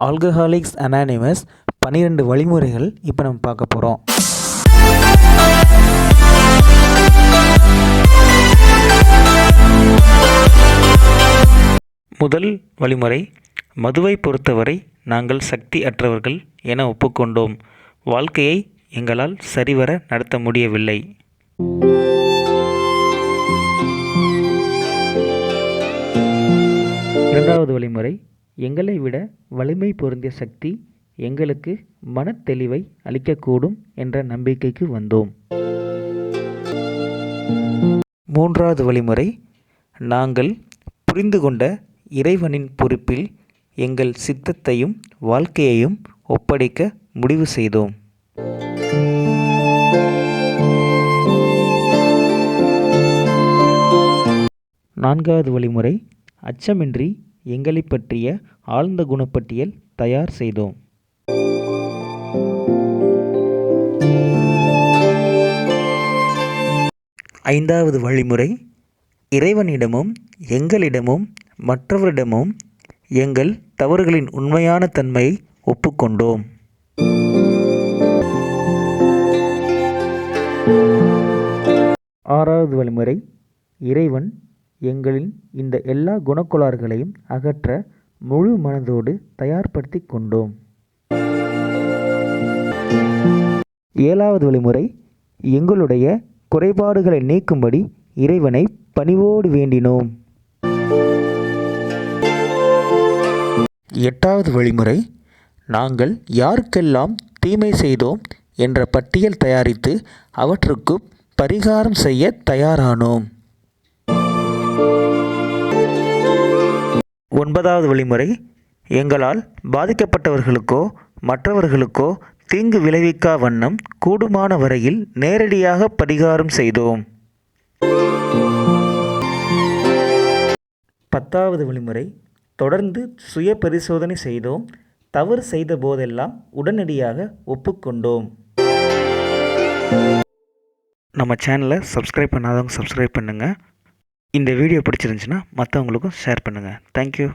Alcoholics anonymous 12 வழிமுறைகள் இப்போ நம்ம பார்க்க போகிறோம். முதல் வழிமுறை, மதுவை பொறுத்தவரை நாங்கள் சக்தி அற்றவர்கள் என ஒப்புக்கொண்டோம். வாழ்க்கையை எங்களால் சரிவர நடத்த முடியவில்லை. இரண்டாவது வழிமுறை, எங்களை விட வலிமை பொருந்திய சக்தி எங்களுக்கு மனத்தெளிவை அளிக்கக்கூடும் என்ற நம்பிக்கைக்கு வந்தோம். மூன்றாவது வழிமுறை, நாங்கள் புரிந்து கொண்ட இறைவனின் பொறுப்பில் எங்கள் சித்தத்தையும் வாழ்க்கையையும் ஒப்படைக்க முடிவு செய்தோம். நான்காவது வழிமுறை, அச்சமின்றி எங்களை பற்றிய ஆழ்ந்த குணப்பட்டியல் தயார் செய்தோம். ஐந்தாவது வழிமுறை, இறைவனிடமும் எங்களிடமும் மற்றவரிடமும் எங்கள் தவறுகளின் உண்மையான தன்மையை ஒப்புக்கொண்டோம். ஆறாவது வழிமுறை, இறைவன் எங்களின் இந்த எல்லா குணக்கோளாறுகளையும் அகற்ற முழு மனதோடு தயார்படுத்தி கொண்டோம். ஏழாவது வழிமுறை, எங்களுடைய குறைபாடுகளை நீக்கும்படி இறைவனை பணிவோடு வேண்டினோம். எட்டாவது வழிமுறை, நாங்கள் யாருக்கெல்லாம் தீமை செய்தோம் என்ற பட்டியல் தயாரித்து அவற்றுக்கு பரிகாரம் செய்ய தயாரானோம். ஒன்பதாவது வழிமுறை, எங்களால் பாதிக்கப்பட்டவர்களுக்கோ மற்றவர்களுக்கோ தீங்கு விளைவிக்கா வண்ணம் கூடுமான வரையில் நேரடியாக பரிகாரம் செய்தோம். 10வது வழிமுறை, தொடர்ந்து சுய பரிசோதனை செய்தோம். தவறு செய்த போதெல்லாம் உடனடியாக ஒப்புக்கொண்டோம். நம்ம சேனலை சப்ஸ்கிரைப் பண்ணாதவங்க சப்ஸ்கிரைப் பண்ணுங்கள். இந்த வீடியோ பிடிச்சிருந்துச்சுன்னா மற்றவங்களுக்கும் ஷேர் பண்ணுங்கள். தேங்க்யூ.